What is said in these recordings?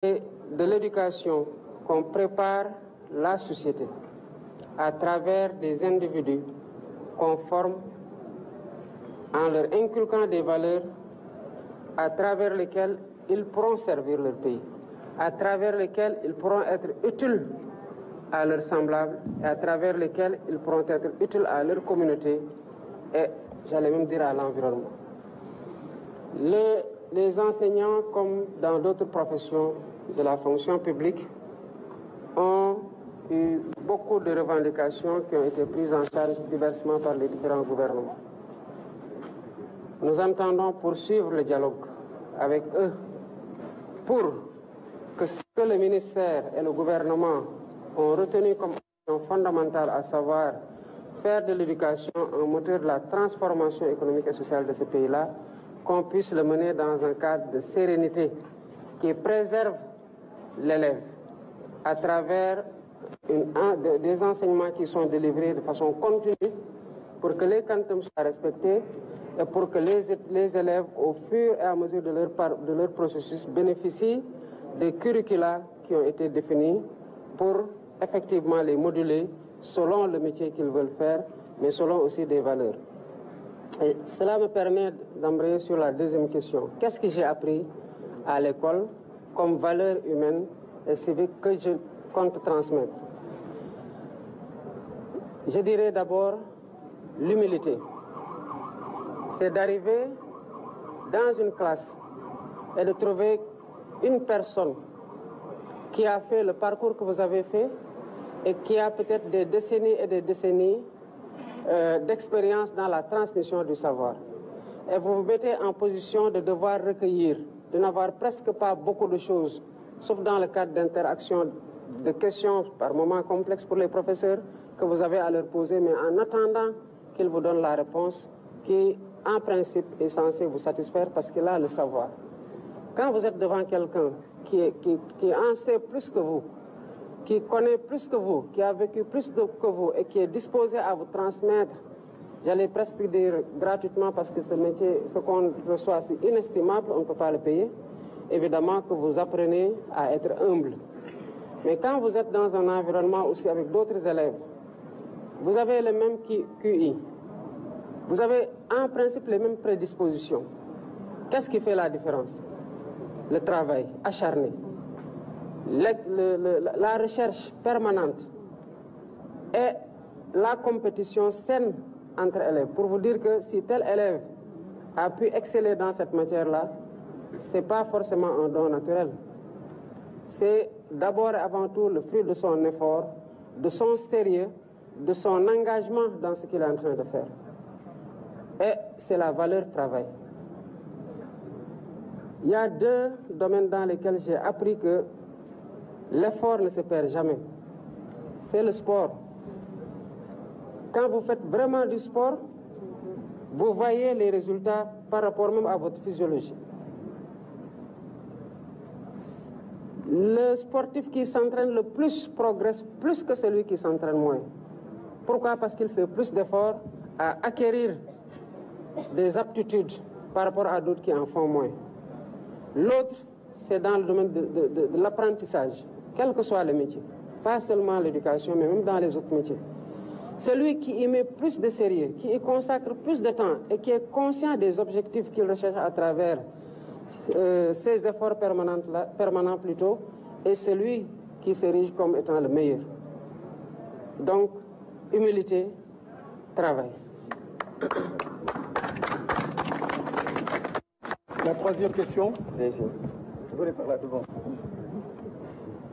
C'est de l'éducation qu'on prépare la société à travers des individus qu'on forme en leur inculquant des valeurs à travers lesquelles ils pourront servir leur pays, à travers lesquelles ils pourront être utiles à leurs semblables et à travers lesquels ils pourront être utiles à leur communauté et, j'allais même dire, à l'environnement. Les enseignants, comme dans d'autres professions de la fonction publique, ont eu beaucoup de revendications qui ont été prises en charge diversement par les différents gouvernements. Nous entendons poursuivre le dialogue avec eux pour que ce que le ministère et le gouvernement ont retenu comme action fondamentale, à savoir faire de l'éducation un moteur de la transformation économique et sociale de ce pays-là, qu'on puisse le mener dans un cadre de sérénité qui préserve l'élève à travers des enseignements qui sont délivrés de façon continue pour que les quantums soient respectés et pour que les élèves, au fur et à mesure de leur processus, bénéficient des curricula qui ont été définis pour effectivement les moduler selon le métier qu'ils veulent faire, mais selon aussi des valeurs. Et cela me permet d'embrayer sur la deuxième question. Qu'est-ce que j'ai appris à l'école comme valeur humaine et civique que je compte transmettre? Je dirais d'abord l'humilité. C'est d'arriver dans une classe et de trouver une personne qui a fait le parcours que vous avez fait et qui a peut-être des décennies et des décennies d'expérience dans la transmission du savoir. Et vous vous mettez en position de devoir recueillir, de n'avoir presque pas beaucoup de choses, sauf dans le cadre d'interactions, de questions par moments complexes pour les professeurs que vous avez à leur poser, mais en attendant qu'ils vous donnent la réponse qui, en principe, est censée vous satisfaire parce qu'il a le savoir. Quand vous êtes devant quelqu'un qui en sait plus que vous, qui connaît plus que vous, qui a vécu plus que vous et qui est disposé à vous transmettre, j'allais presque dire gratuitement parce que ce métier, ce qu'on reçoit, c'est inestimable, on ne peut pas le payer, évidemment que vous apprenez à être humble. Mais quand vous êtes dans un environnement aussi avec d'autres élèves, vous avez le même QI, vous avez en principe les mêmes prédispositions. Qu'est-ce qui fait la différence? Le travail acharné. La recherche permanente et la compétition saine entre élèves. Pour vous dire que si tel élève a pu exceller dans cette matière-là, ce n'est pas forcément un don naturel. C'est d'abord et avant tout le fruit de son effort, de son sérieux, de son engagement dans ce qu'il est en train de faire. Et c'est la valeur travail. Il y a deux domaines dans lesquels j'ai appris que l'effort ne se perd jamais. C'est le sport. Quand vous faites vraiment du sport, vous voyez les résultats par rapport même à votre physiologie. Le sportif qui s'entraîne le plus progresse plus que celui qui s'entraîne moins. Pourquoi? Parce qu'il fait plus d'efforts à acquérir des aptitudes par rapport à d'autres qui en font moins. L'autre, c'est dans le domaine de l'apprentissage, quel que soit le métier. Pas seulement l'éducation, mais même dans les autres métiers. Celui qui y met plus de sérieux, qui y consacre plus de temps et qui est conscient des objectifs qu'il recherche à travers ses efforts permanents plutôt, est celui qui s'érige comme étant le meilleur. Donc, humilité, travail. La troisième question. C'est ici. Vous voulez parler devant.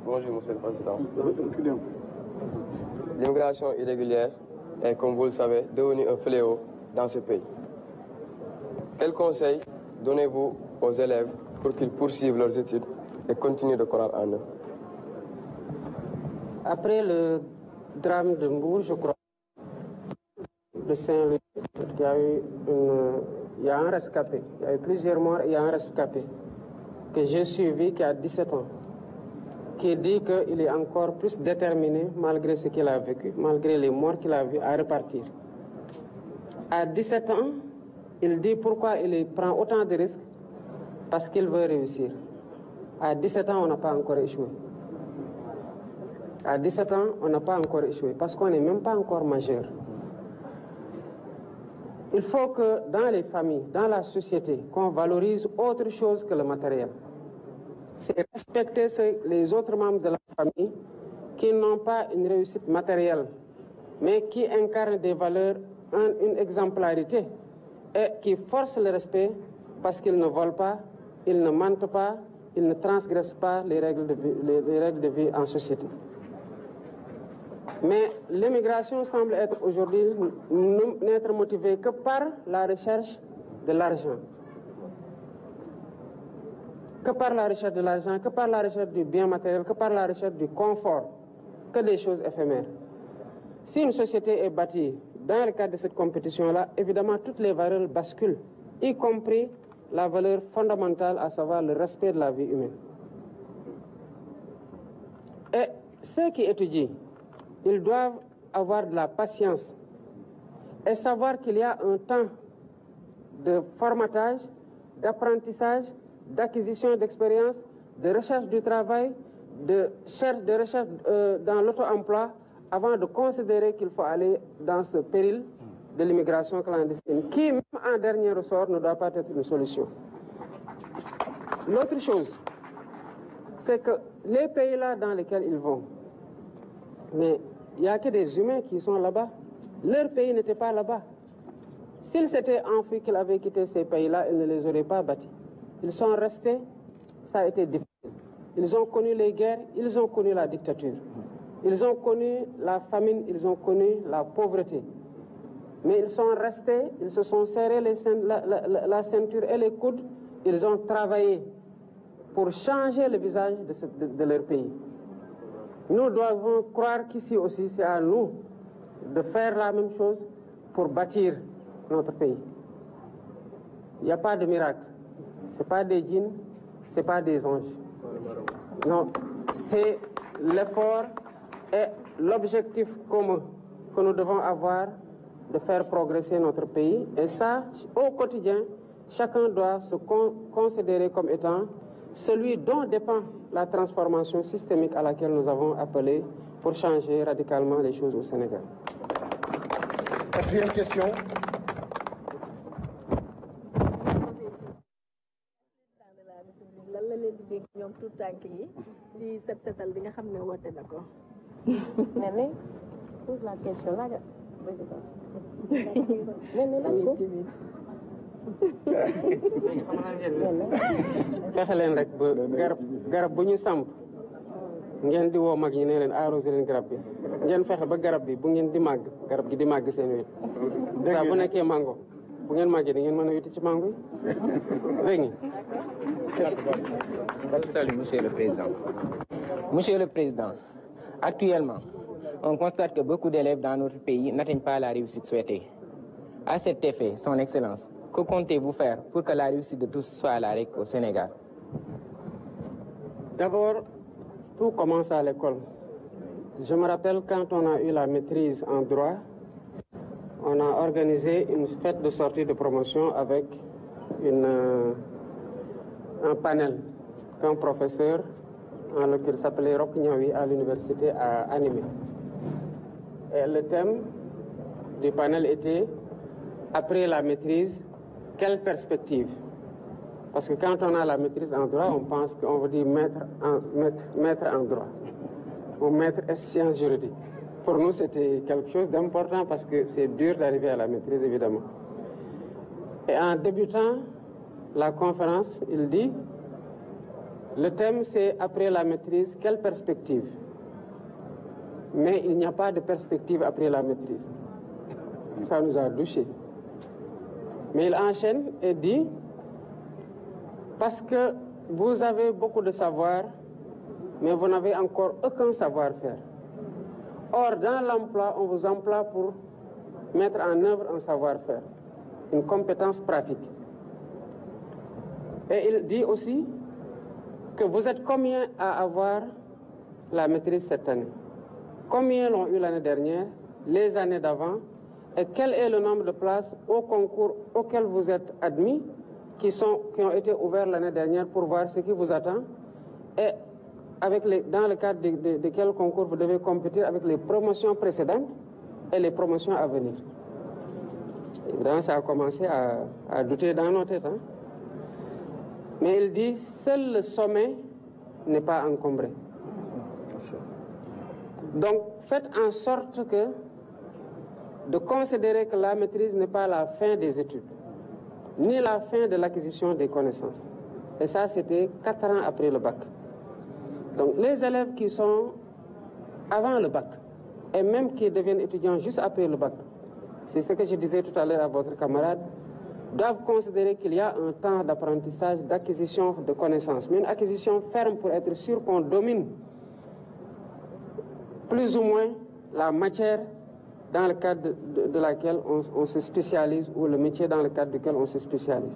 Bonjour, Monsieur le Président. Reculez un peu. L'immigration irrégulière est, comme vous le savez, devenue un fléau dans ce pays. Quels conseils donnez-vous aux élèves pour qu'ils poursuivent leurs études et continuent de croire en eux? Après le drame de Mbour, je crois, de Saint-Louis, il y a un rescapé. Il y a eu plusieurs morts et il y a un rescapé que j'ai suivi qui a 17 ans, qui dit qu'il est encore plus déterminé, malgré ce qu'il a vécu, malgré les morts qu'il a vues, à repartir. À 17 ans, il dit pourquoi il prend autant de risques, parce qu'il veut réussir. À 17 ans, on n'a pas encore échoué. À 17 ans, on n'a pas encore échoué parce qu'on n'est même pas encore majeur. Il faut que dans les familles, dans la société, qu'on valorise autre chose que le matériel. C'est respecter les autres membres de la famille qui n'ont pas une réussite matérielle, mais qui incarnent des valeurs, une exemplarité et qui forcent le respect parce qu'ils ne volent pas, ils ne mentent pas, ils ne transgressent pas les règles de vie en société. Mais l'immigration semble être aujourd'hui n'être motivée que par la recherche de l'argent. Que par la recherche de l'argent, que par la recherche du bien matériel, que par la recherche du confort, que des choses éphémères. Si une société est bâtie dans le cadre de cette compétition-là, évidemment, toutes les valeurs basculent, y compris la valeur fondamentale, à savoir le respect de la vie humaine. Et ceux qui étudient, ils doivent avoir de la patience et savoir qu'il y a un temps de formatage, d'apprentissage, d'acquisition d'expérience, de recherche du travail, de recherche dans l'auto-emploi, avant de considérer qu'il faut aller dans ce péril de l'immigration clandestine, qui, même en dernier ressort, ne doit pas être une solution. L'autre chose, c'est que les pays-là dans lesquels ils vont, mais il n'y a que des humains qui sont là-bas. Leur pays n'était pas là-bas. S'ils s'étaient enfuis, qu'ils avaient quitté ces pays-là, ils ne les auraient pas bâtis. Ils sont restés, ça a été difficile. Ils ont connu les guerres, ils ont connu la dictature. Ils ont connu la famine, ils ont connu la pauvreté. Mais ils sont restés, ils se sont serrés la ceinture et les coudes, ils ont travaillé pour changer le visage de leur pays. Nous devons croire qu'ici aussi, c'est à nous de faire la même chose pour bâtir notre pays. Il n'y a pas de miracle. Ce n'est pas des djinns, ce n'est pas des anges. Non, c'est l'effort et l'objectif commun que nous devons avoir de faire progresser notre pays. Et ça, au quotidien, chacun doit se considérer comme étant celui dont dépend la transformation systémique à laquelle nous avons appelé pour changer radicalement les choses au Sénégal. Quatrième question. Néné, pose la question là. fexe leen rek ba garab bu ñu samp ngeen di woo mag ñi ne leen arrosé leen garab bi ngeen fexe ba garab bi bu ngeen di màgg garab gi di màgg seen wet saa bu nekkee mango bu ngeen màggee di ngeen mën a witti ci mango yi dégg nga. Salut, Monsieur le Président. Monsieur le Président, actuellement, on constate que beaucoup d'élèves dans notre pays n'atteignent pas la réussite souhaitée. À cet effet, Son Excellence, que comptez-vous faire pour que la réussite de tous soit à la règle au Sénégal? D'abord, tout commence à l'école. Je me rappelle quand on a eu la maîtrise en droit, on a organisé une fête de sortie de promotion avec un panel qu'un professeur, qui s'appelait Roch Niawi à l'université, a animé. Et le thème du panel était « Après la maîtrise, quelle perspective ?» Parce que quand on a la maîtrise en droit, on pense qu'on veut dire maître en droit ou maître en sciences juridiques. Pour nous, c'était quelque chose d'important parce que c'est dur d'arriver à la maîtrise, évidemment. Et en débutant la conférence, il dit, le thème c'est « Après la maîtrise, quelle perspective ?» Mais il n'y a pas de perspective après la maîtrise. Ça nous a douchés. Mais il enchaîne et dit, parce que vous avez beaucoup de savoir, mais vous n'avez encore aucun savoir-faire. Or, dans l'emploi, on vous emploie pour mettre en œuvre un savoir-faire, une compétence pratique. Et il dit aussi que vous êtes combien à avoir la maîtrise cette année? Combien l'ont eu l'année dernière, les années d'avant, et quel est le nombre de places au concours auquel vous êtes admis, qui ont été ouverts l'année dernière pour voir ce qui vous attend, et dans le cadre de quel concours vous devez compétir avec les promotions précédentes et les promotions à venir. Évidemment, ça a commencé à douter dans nos têtes. Hein? Mais il dit, seul le sommet n'est pas encombré. Donc, faites en sorte de considérer que la maîtrise n'est pas la fin des études, ni la fin de l'acquisition des connaissances. Et ça, c'était 4 ans après le bac. Donc, les élèves qui sont avant le bac, et même qui deviennent étudiants juste après le bac, c'est ce que je disais tout à l'heure à votre camarade, doivent considérer qu'il y a un temps d'apprentissage, d'acquisition de connaissances, mais une acquisition ferme pour être sûr qu'on domine plus ou moins la matière dans le cadre de laquelle on se spécialise, ou le métier dans le cadre duquel on se spécialise.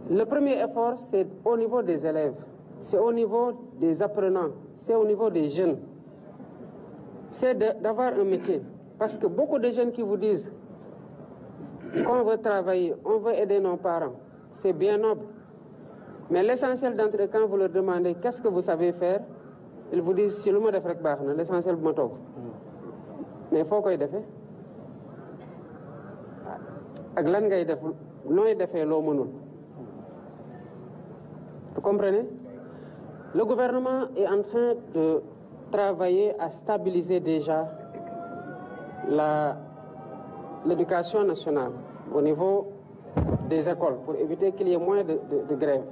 Le premier effort, c'est au niveau des élèves, c'est au niveau des apprenants, c'est au niveau des jeunes. C'est d'avoir un métier. Parce que beaucoup de jeunes qui vous disent qu'on veut travailler, on veut aider nos parents, c'est bien noble. Mais l'essentiel d'entre eux, quand vous leur demandez qu'est-ce que vous savez faire, ils vous disent si le mot de frek baax na, l'essentiel bu ma toog. Mais foo koy defee ak lan ngay def nooy defee loo mënul. Vous comprenez? Le gouvernement est en train de travailler à stabiliser déjà l'éducation nationale au niveau des écoles pour éviter qu'il y ait moins de grèves,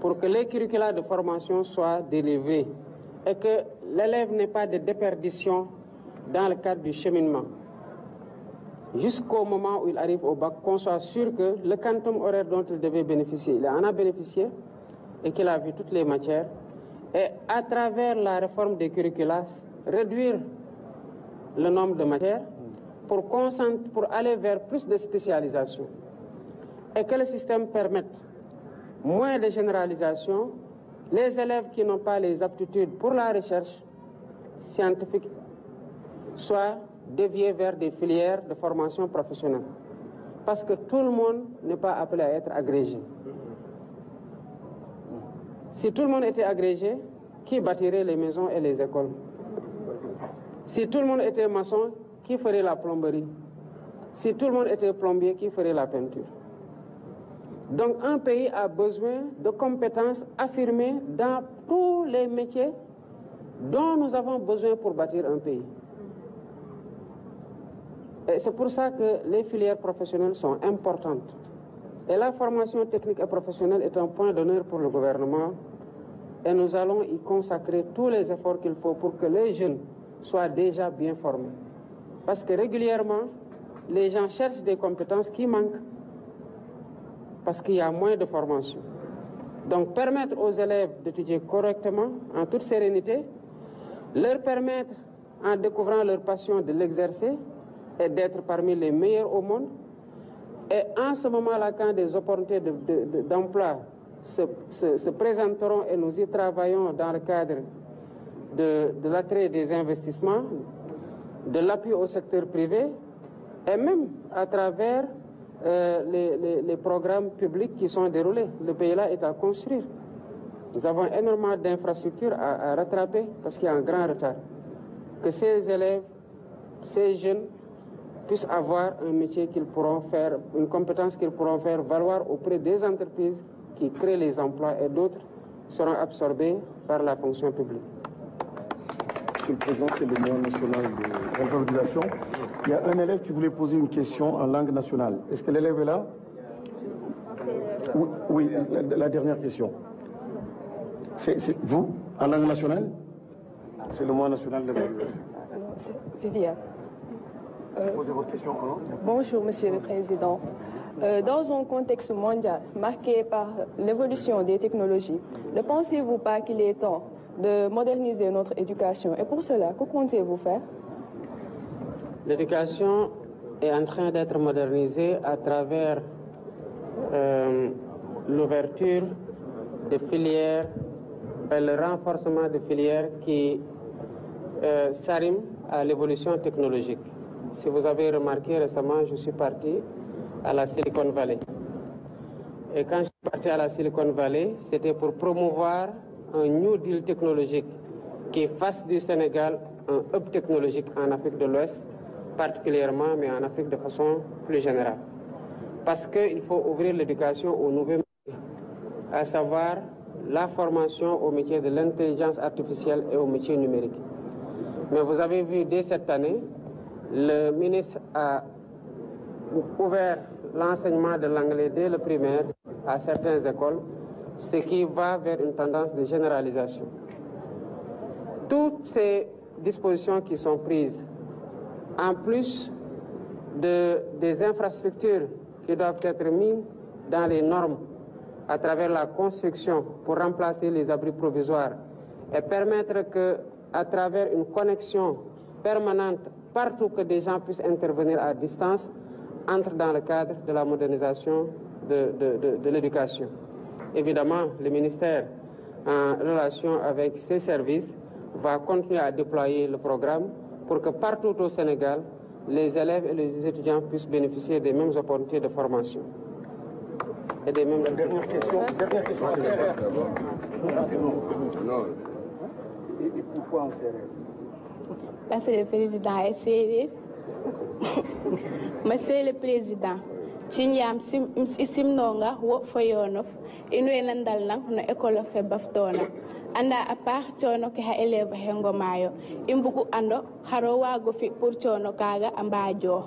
pour que les curricula de formation soient délivrés et que l'élève n'ait pas de déperdition dans le cadre du cheminement. Jusqu'au moment où il arrive au bac, qu'on soit sûr que le quantum horaire dont il devait bénéficier, il en a bénéficié et qu'il a vu toutes les matières. Et à travers la réforme des curricula, réduire le nombre de matières pour aller vers plus de spécialisation. Et que le système permette moins de généralisation. Les élèves qui n'ont pas les aptitudes pour la recherche scientifique soient déviés vers des filières de formation professionnelle. Parce que tout le monde n'est pas appelé à être agrégé. Si tout le monde était agrégé, qui bâtirait les maisons et les écoles? Si tout le monde était maçon, qui ferait la plomberie? Si tout le monde était plombier, qui ferait la peinture? Donc un pays a besoin de compétences affirmées dans tous les métiers dont nous avons besoin pour bâtir un pays. Et c'est pour ça que les filières professionnelles sont importantes. Et la formation technique et professionnelle est un point d'honneur pour le gouvernement. Et nous allons y consacrer tous les efforts qu'il faut pour que les jeunes soient déjà bien formés. Parce que régulièrement, les gens cherchent des compétences qui manquent. Parce qu'il y a moins de formation. Donc permettre aux élèves d'étudier correctement, en toute sérénité, leur permettre, en découvrant leur passion, de l'exercer et d'être parmi les meilleurs au monde. Et en ce moment-là, quand des opportunités d'emploi se présenteront et nous y travaillons dans le cadre de l'attrait des investissements, de l'appui au secteur privé et même à travers les programmes publics qui sont déroulés. Le pays-là est à construire. Nous avons énormément d'infrastructures à rattraper parce qu'il y a un grand retard. Que ces élèves, ces jeunes puissent avoir un métier qu'ils pourront faire, une compétence qu'ils pourront faire valoir auprès des entreprises qui créent les emplois et d'autres seront absorbés par la fonction publique. Monsieur le Président, c'est le moyen national de l'alphabétisation. Il y a un élève qui voulait poser une question en langue nationale. Est-ce que l'élève est là? Oui, la dernière question. C'est vous, en langue nationale? C'est le moyen national de l'alphabétisation. C'est Viviane. Posez votre question. Bonjour, Monsieur le Président. Dans un contexte mondial marqué par l'évolution des technologies, ne pensez-vous pas qu'il est temps de moderniser notre éducation? Et pour cela, que comptez-vous faire? L'éducation est en train d'être modernisée à travers l'ouverture de filières, le renforcement de filières qui s'arriment à l'évolution technologique. Si vous avez remarqué récemment, je suis parti à la Silicon Valley. Et quand je suis parti à la Silicon Valley, c'était pour promouvoir un New Deal technologique qui fasse du Sénégal un hub technologique en Afrique de l'Ouest, particulièrement, mais en Afrique de façon plus générale. Parce qu'il faut ouvrir l'éducation aux nouveaux métiers, à savoir la formation au métier de l'intelligence artificielle et au métier numérique. Mais vous avez vu, dès cette année, le ministre a ouvert l'enseignement de l'anglais dès le primaire à certaines écoles, ce qui va vers une tendance de généralisation. Toutes ces dispositions qui sont prises, en plus des infrastructures qui doivent être mises dans les normes à travers la construction pour remplacer les abris provisoires et permettre que, à travers une connexion permanente, partout que des gens puissent intervenir à distance, entre dans le cadre de la modernisation de l'éducation. Évidemment, le ministère, en relation avec ses services, va continuer à déployer le programme pour que partout au Sénégal, les élèves et les étudiants puissent bénéficier des mêmes opportunités de formation. Et des mêmes... Dernière question. Non. Et pourquoi en séeréer? Parce que le président est sérieux. Monsieur le président, Chinyam simnonga wo foyonof inwe nandal nang no école fe baftona anda a part chono ke ha élève hengo mayo imbugu ando haro wago fi pour chono kaga amba jox